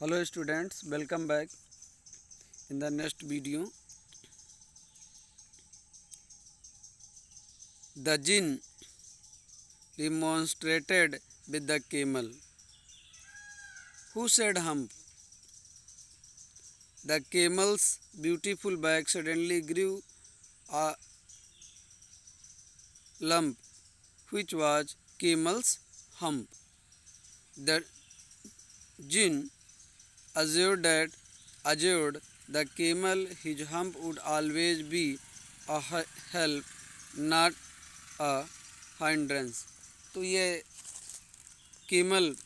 Hello students, welcome back in the next video. The jinn remonstrated with the camel, who said hump. The camel's beautiful back suddenly grew a lump, which was camel's hump. The jinn assured the camel his hump would always be a help, not a hindrance. तो ये camel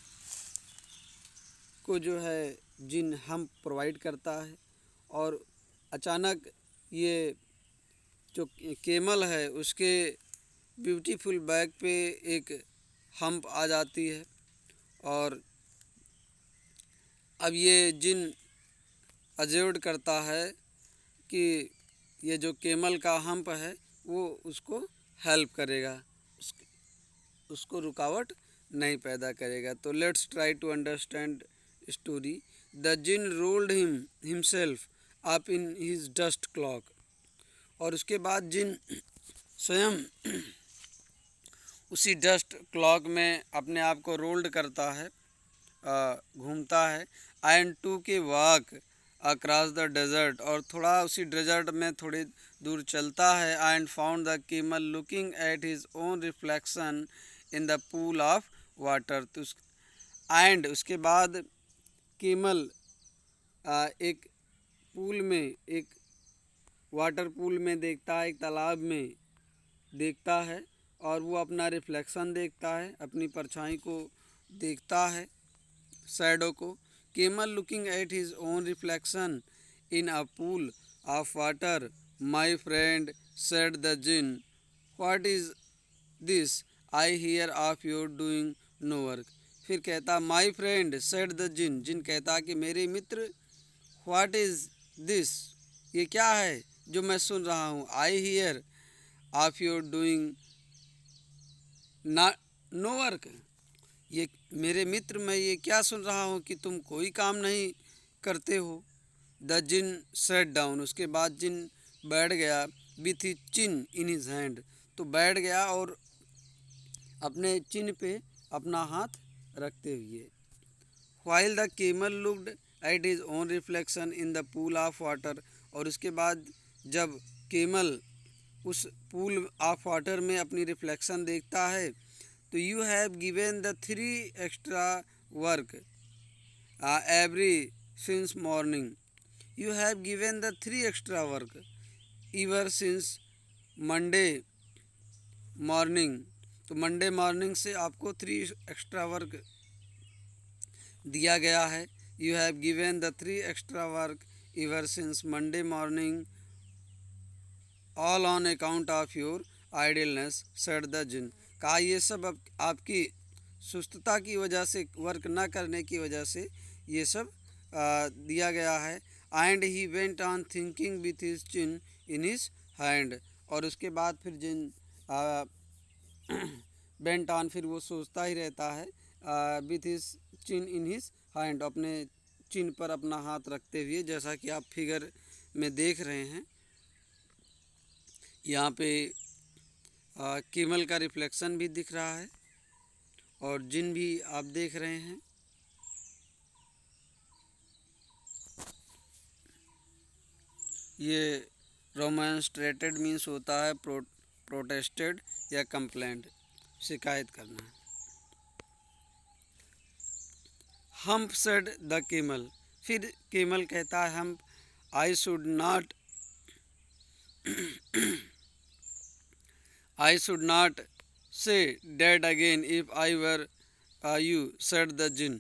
को जो है जिन हम provide करता है और अचानक ये जो केमल है उसके ब्यूटीफुल बैक पे एक हम्प आ जाती है और अब ये जिन अज्योर्ड करता है कि ये जो केमल का हम्प है वो उसको हेल्प करेगा, उसको रुकावट नहीं पैदा करेगा। तो let's try to understand story. The jinn rolled himself up in his dust cloak. और उसके बाद जिन स्वयं उसी डस्ट क्लॉक में अपने आप को रोल्ड करता है, घूमता है। एंड टू के वॉक अक्रॉस द डेजर्ट, और थोड़ा उसी डेजर्ट में थोड़ी दूर चलता है। And found the camel looking at his own reflection in the pool of water. तो एंड उसके बाद केमल एक पूल में, एक वाटर पूल में देखता है, एक तालाब में देखता है और वो अपना रिफ्लेक्शन देखता है, अपनी परछाई को देखता है, शैडो को। Camel looking at his own reflection in a pool of water, my friend said the jinn, what is this I hear of your doing no work. फिर कहता my friend said the jinn, jinn कहता कि मेरे मित्र, what is this, ये क्या है जो मैं सुन रहा हूँ। I hear of your doing no work, ये मेरे मित्र, मैं ये क्या सुन रहा हूँ कि तुम कोई काम नहीं करते हो। द जिन सेट डाउन, उसके बाद जिन बैठ गया। With his chin in his hand, तो बैठ गया और अपने चिन पे अपना हाथ रखते हुए। While the camel looked at his own reflection in the pool of water, और उसके बाद जब केमल उस पूल ऑफ वाटर में अपनी रिफ्लेक्शन देखता है, तो you have given the 3 extra work every since morning. You have given the 3 extra work ever since Monday morning. तो मंडे मॉर्निंग से आपको 3 एक्स्ट्रा वर्क दिया गया है। You have given the 3 extra work ever since Monday morning, all on account of your idleness said the jinn. कहा ये सब आपकी सुस्तता की वजह से, वर्क ना करने की वजह से ये सब दिया गया है। And he went on thinking with his chin in his hand, और उसके बाद फिर जिन बेंट ऑन, फिर वो सोचता ही रहता है with his chin in his hand, अपने चिन पर अपना हाथ रखते हुए, जैसा कि आप फिगर में देख रहे हैं। यहाँ पे केमल का रिफ्लेक्शन भी दिख रहा है और जिन भी आप देख रहे हैं। ये रोमांस्ट्रेटेड मीन्स होता है प्रोटेस्टेड या कंप्लेंट, शिकायत करना। हम्प सेड द केमल, फिर केमल कहता है hump, I should not I should not say that again if I were you, said the jinn.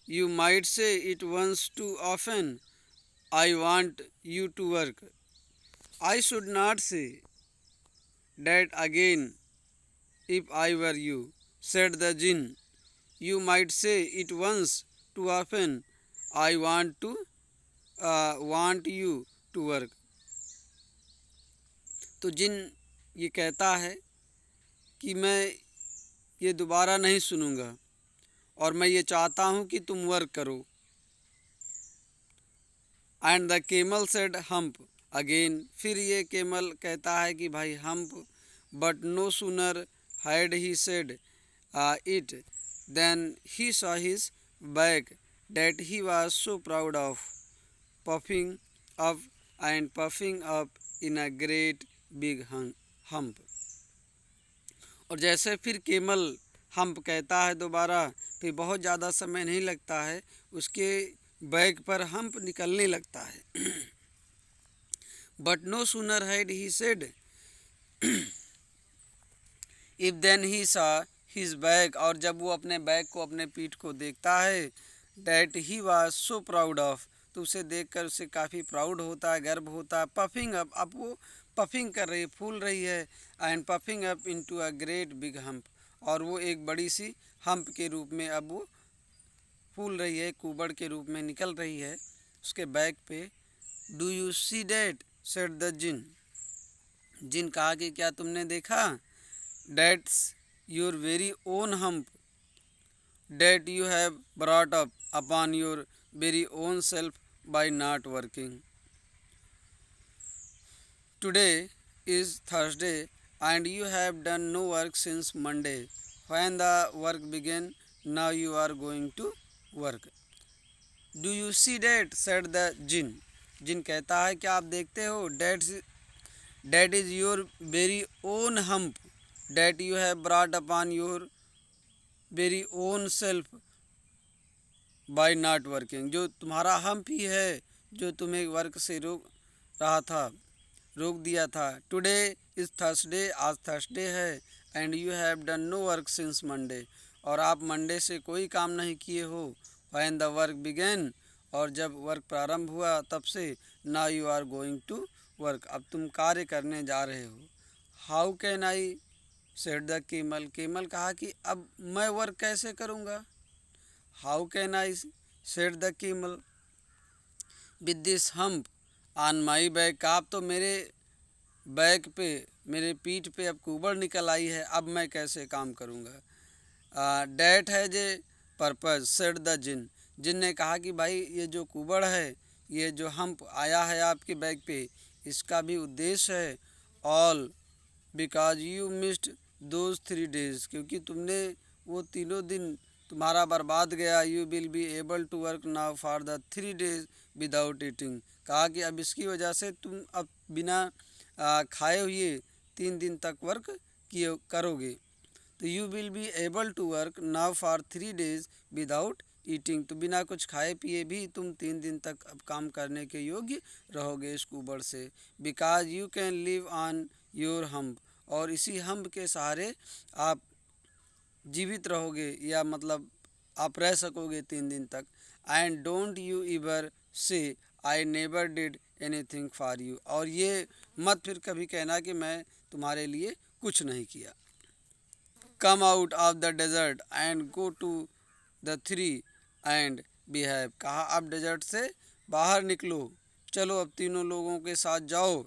You might say it once too often. I want you to work. I should not say that again if I were you, said the jinn. You might say it once too often. I want you to work. तो जिन ये कहता है कि मैं ये दोबारा नहीं सुनूंगा और मैं ये चाहता हूँ कि तुम वर्क करो। And the camel said humph again, फिर ये केमल कहता है कि भाई humph, but no sooner had he said it then he saw his back that he was so proud of, puffing up and puffing up in a great big hump. और जैसे फिर camel hump कहता है दोबारा, फिर बहुत ज़्यादा समय नहीं लगता है, उसके बैक पर हम्प निकलने लगता है। But no sooner had he said if then he saw his back, और जब वो अपने बैक को, अपने पीठ को देखता है, that he was so proud of, तो उसे देखकर उसे काफ़ी प्राउड होता है, गर्व होता है। पफिंग अप, अब वो पफिंग कर रही है, फूल रही है, and puffing up into a great big hump, और वो एक बड़ी सी हम्प के रूप में अब वो फूल रही है, कुबड़ के रूप में निकल रही है उसके बैक पे। Do you see that said the jinn, jinn कहा कि क्या तुमने देखा, that's your very own hump that you have brought up upon your very own self by not working. Today is Thursday and you have done no work since Monday. When the work began, now you are going to work. Do you see that? Said the jinn. जिन कहता है क्या आप देखते हो, that is your very own hump that you have brought upon your very own self by not working, जो तुम्हारा hump ही है जो तुम्हें वर्क से रोक रहा था, रोक दिया था। टुडे इज़ थर्सडे, आज थर्सडे है, and you have done no work since Monday, और आप मंडे से कोई काम नहीं किए हो। व्हेन द वर्क बिगेन, और जब वर्क प्रारंभ हुआ तब से। Now you are going to work, अब तुम कार्य करने जा रहे हो। How can I said the camel, camel कहा कि अब मैं वर्क कैसे करूँगा। How can I said the camel with this humph on my back, आप तो मेरे बैक पे, मेरे पीठ पे अब कुबड़ निकल आई है, अब मैं कैसे काम करूँगा। डैट है जे पर्पज़ सेड द जिन, जिन ने कहा कि भाई ये जो कुबड़ है, ये जो हम्प आया है आपके बैक पे, इसका भी उद्देश्य है। All because you missed those 3 days, क्योंकि तुमने वो तीनों दिन तुम्हारा बर्बाद गया। You will be able to work now for the 3 days without eating, कहा कि अब इसकी वजह से तुम अब बिना खाए हुए 3 दिन तक वर्क किए करोगे। तो you will be able to work now for 3 days without eating, तो बिना कुछ खाए पिए भी तुम 3 दिन तक अब काम करने के योग्य रहोगे इस कुबड़ से। Because you can live on your hump, और इसी हम्प के सहारे आप जीवित रहोगे, या मतलब आप रह सकोगे 3 दिन तक। एंड डोंट यू एवर से I never did anything for you, और ये मत फिर कभी कहना कि मैं तुम्हारे लिए कुछ नहीं किया। Come out of the desert and go to the 3 and behave, कहा अब डेजर्ट से बाहर निकलो, चलो अब तीनों लोगों के साथ जाओ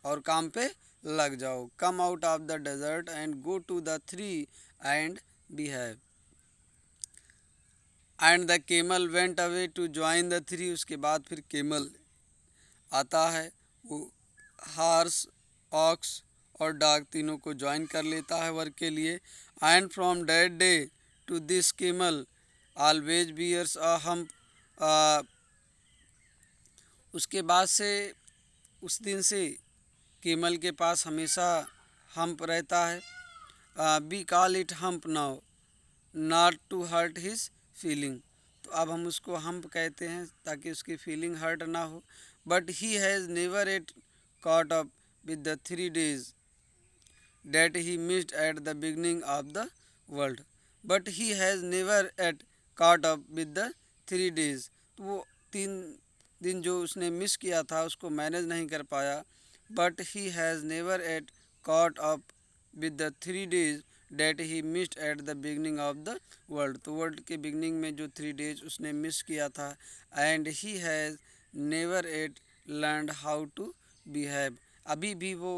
और काम पे लग जाओ। Come out of the desert and go to the 3 and behave. And the camel went away to join the 3, उसके बाद फिर केमल आता है, वो हार्स, ऑक्स और डॉग तीनों को ज्वाइन कर लेता है वर्क के लिए। And from that day to this camel always bears a humph, उसके बाद से, उस दिन से केमल के पास हमेशा हम्प रहता है। We call it hump now not to hurt his feeling, तो अब हम उसको हम्प कहते हैं ताकि उसकी फीलिंग हर्ट ना हो। But he has never yet caught up with the 3 days that he missed at the beginning of the world, but he has never yet caught up with the 3 days, तो वो 3 दिन जो उसने miss किया था उसको मैनेज नहीं कर पाया। But he has never yet caught up with the 3 days that he missed at the beginning of the world, तो वर्ल्ड के बिगनिंग में जो 3 days उसने मिस किया था। And he has never yet learned how to behave, अभी भी वो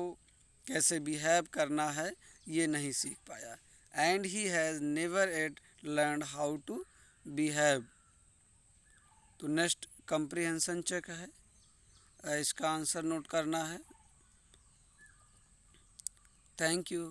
कैसे बिहेव करना है ये नहीं सीख पाया। And he has never yet learned how to behave, तो नेक्स्ट कंप्रीहेंशन चेक है, इसका आंसर नोट करना है। Thank you.